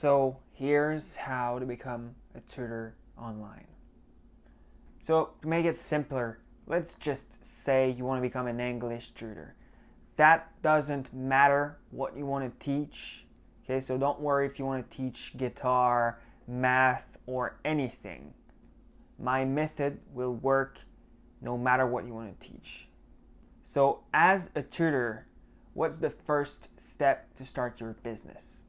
So here's how to become a tutor online. So to make it simpler, let's just say you want to become an English tutor. That doesn't matter what you want to teach. Okay, so don't worry if you want to teach guitar, math, or anything. My method will work no matter what you want to teach. So as a tutor, what's the first step to start your business?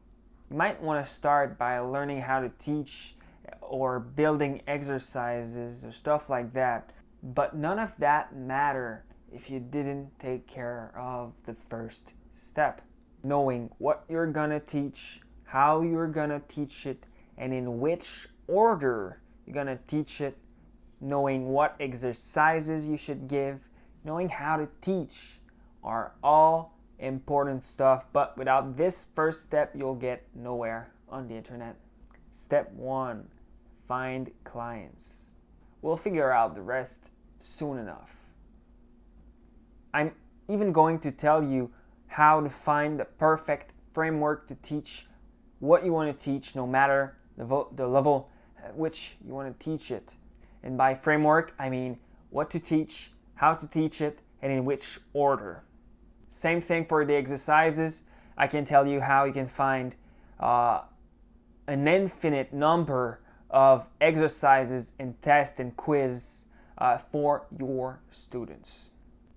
You might want to start by learning how to teach or building exercises or stuff like that. But none of that matter if you didn't take care of the first step. Knowing what you're gonna teach, how you're gonna teach it, and in which order you're gonna teach it, knowing what exercises you should give, knowing how to teach are all important stuff, but without this first step, you'll get nowhere on the internet. Step 1, find clients. We'll figure out the rest soon enough. I'm even going to tell you how to find the perfect framework to teach what you want to teach, no matter the level at which you want to teach it. And by framework, I mean what to teach, how to teach it, and in which order. Same thing for the exercises. I can tell you how you can find an infinite number of exercises and tests and quiz for your students.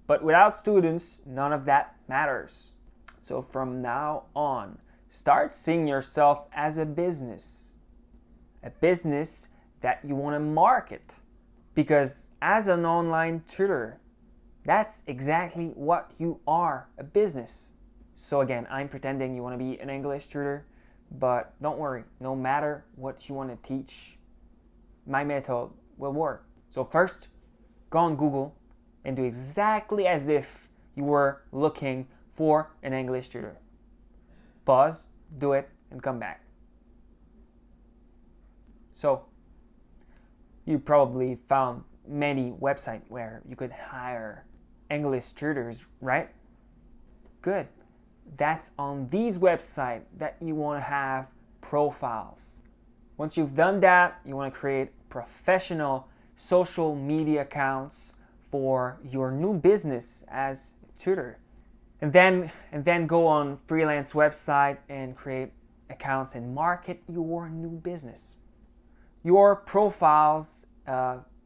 But without students, none of that matters. So from now on, start seeing yourself as a business that you want to market. Because as an online tutor, that's exactly what you are, a business. So again, I'm pretending you want to be an English tutor, but don't worry, no matter what you want to teach, my method will work. So first, go on Google and do exactly as if you were looking for an English tutor. Pause, do it, and come back. So, you probably found many websites where you could hire English tutors, right? Good. That's on these websites that you want to have profiles. Once you've done that, you want to create professional social media accounts for your new business as a tutor. And then go on freelance website and create accounts and market your new business. Your profiles,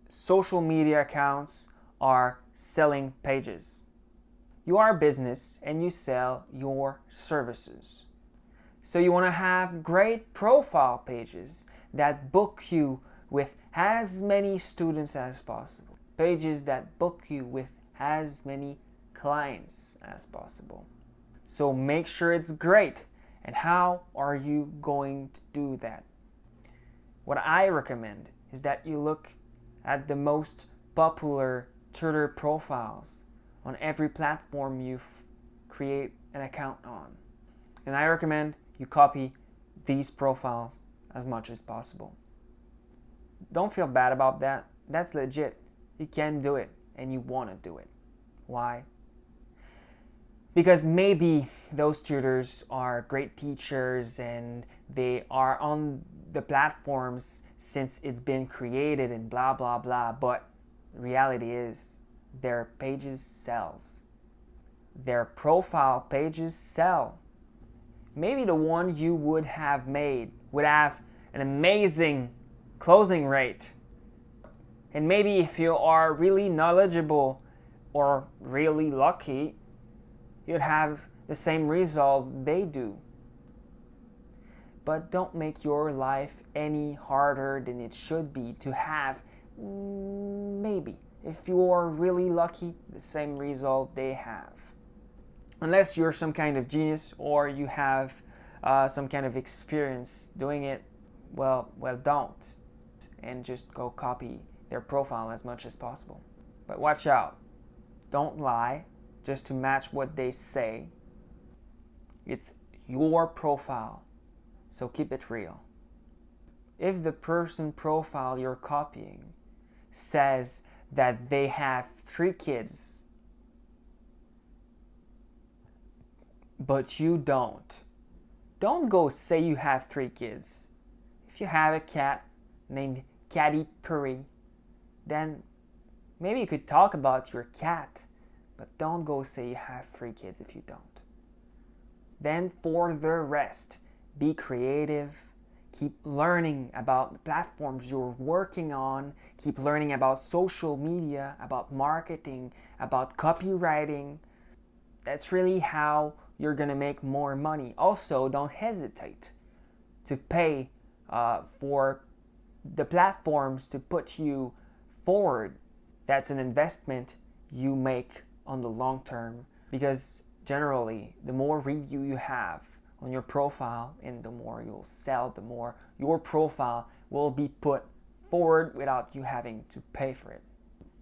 social media accounts are selling pages. You are a business and you sell your services. So you want to have great profile pages that book you with as many students as possible. Pages that book you with as many clients as possible. So make sure it's great. And how are you going to do that? What I recommend is that you look at the most popular tutor profiles on every platform you create an account on. And I recommend you copy these profiles as much as possible. Don't feel bad about that. That's legit. You can do it and you want to do it. Why? Because maybe those tutors are great teachers and they are on the platforms since it's been created and blah blah blah, but the reality is their pages sells. Their profile pages sell. Maybe the one you would have made would have an amazing closing rate. And maybe if you are really knowledgeable or really lucky, you'd have the same result they do. But don't make your life any harder than it should be to have, maybe, if you are really lucky, the same result they have. Unless you're some kind of genius or you have some kind of experience doing it, well, don't. And just go copy their profile as much as possible. But watch out. Don't lie just to match what they say. It's your profile, so keep it real. If the person profile you're copying says that they have 3 kids, but you don't, Don't go say you have 3 kids. If you have a cat named Katy Perry, then maybe you could talk about your cat, but don't go say you have 3 kids if you don't. Then for the rest, be creative, keep learning about the platforms you're working on, keep learning about social media, about marketing, about copywriting. That's really how you're gonna make more money. Also, don't hesitate to pay for the platforms to put you forward. That's an investment you make on the long term, because generally the more review you have on your profile and the more you'll sell, the more your profile will be put forward without you having to pay for it.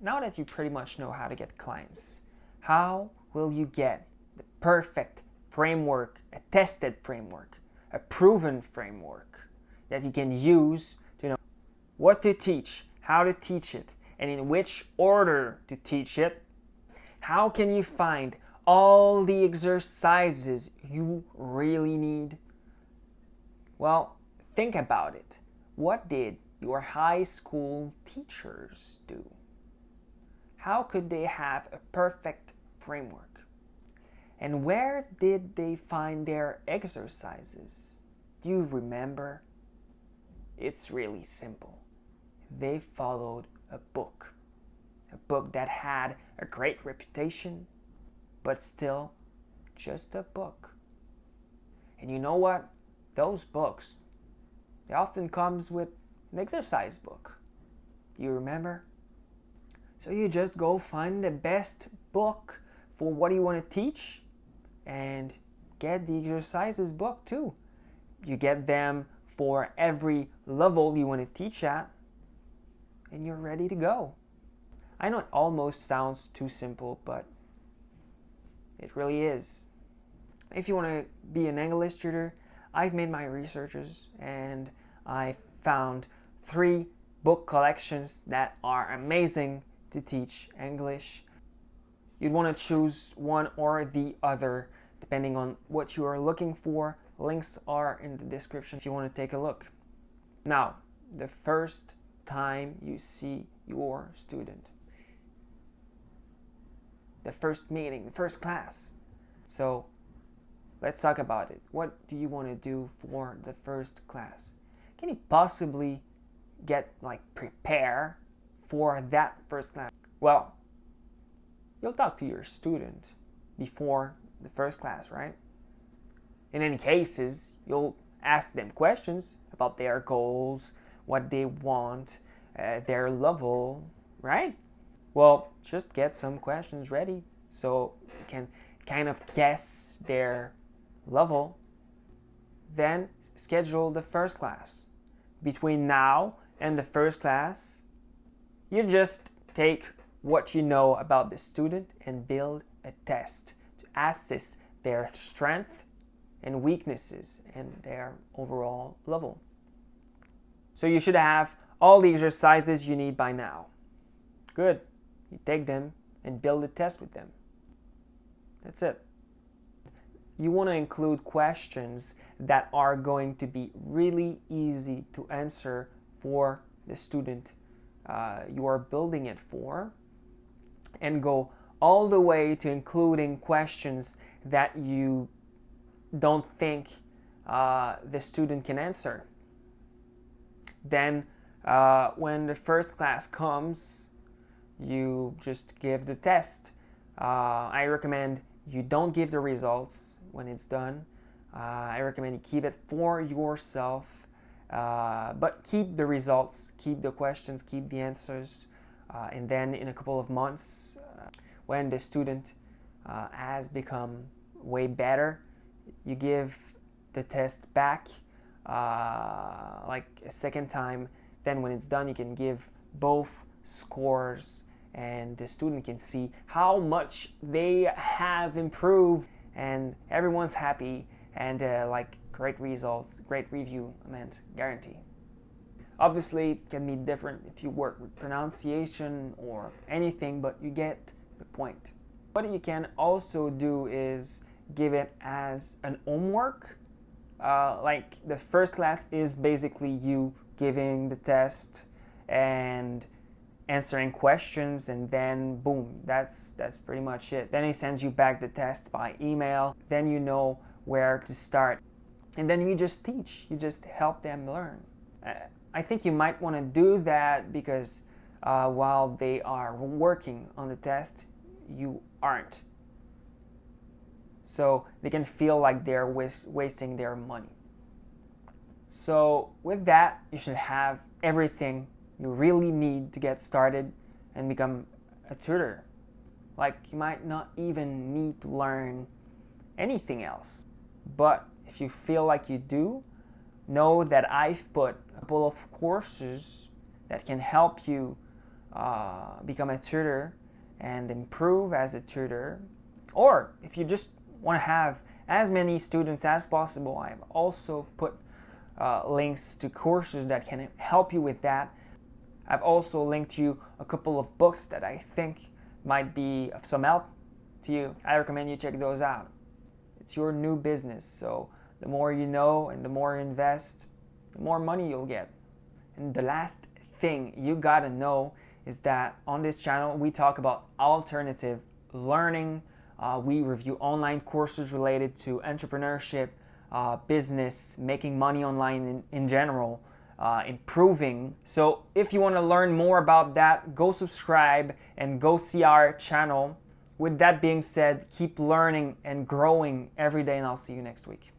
Now that you pretty much know how to get clients, how will you get the perfect framework, a tested framework, a proven framework that you can use to know what to teach, how to teach it, and in which order to teach it? How can you find all the exercises you really need? Well, think about it. What did your high school teachers do? How could they have a perfect framework? And where did they find their exercises? Do you remember? It's really simple. They followed a book that had a great reputation, but still just a book. And you know what? Those books, they often comes with an exercise book. Do you remember? So you just go find the best book for what you want to teach and get the exercises book too. You get them for every level you want to teach at, and you're ready to go. I know it almost sounds too simple, but it really is. If you want to be an English tutor, I've made my researches and I've found 3 book collections that are amazing to teach English. You'd want to choose one or the other depending on what you are looking for. Links are in the description if you want to take a look. Now, the first time you see your student. The first meeting, the first class. So let's talk about it. What do you want to do for the first class? Can you possibly prepare for that first class? Well, you'll talk to your student before the first class, right? In any cases, you'll ask them questions about their goals, what they want, their level, right? Well, just get some questions ready so you can kind of guess their level. Then schedule the first class. Between now and the first class, you just take what you know about the student and build a test to assess their strength and weaknesses and their overall level. So you should have all the exercises you need by now. Good. You take them and build a test with them. That's it. You want to include questions that are going to be really easy to answer for the student you are building it for, and go all the way to including questions that you don't think the student can answer. Then when the first class comes, you just give the test. I recommend you don't give the results when it's done. I recommend you keep it for yourself, but keep the results, keep the questions, keep the answers, and then in a couple of months, when the student has become way better, you give the test back like a second time. Then when it's done, you can give both scores and the student can see how much they have improved, and everyone's happy, and great results, great review, guarantee. Obviously, it can be different if you work with pronunciation or anything, but you get the point. What you can also do is give it as an homework Like the first class is basically you giving the test and answering questions, and then boom, that's pretty much it. Then he sends you back the test by email. Then you know where to start, and then you just teach. You just help them learn. I think you might want to do that because while they are working on the test, you aren't. So they can feel like they're wasting their money. So with that, you should have everything you really need to get started and become a tutor. Like, you might not even need to learn anything else. But if you feel like you do, know that I've put a couple of courses that can help you become a tutor and improve as a tutor. Or if you just want to have as many students as possible, I've also put links to courses that can help you with that. I've also linked you a couple of books that I think might be of some help to you. I recommend you check those out. It's your new business, so the more you know and the more you invest, the more money you'll get. And the last thing you gotta know is that on this channel we talk about alternative learning. We review online courses related to entrepreneurship, business, making money online in general, improving. So if you want to learn more about that, go subscribe and go see our channel. With that being said, keep learning and growing every day, and I'll see you next week.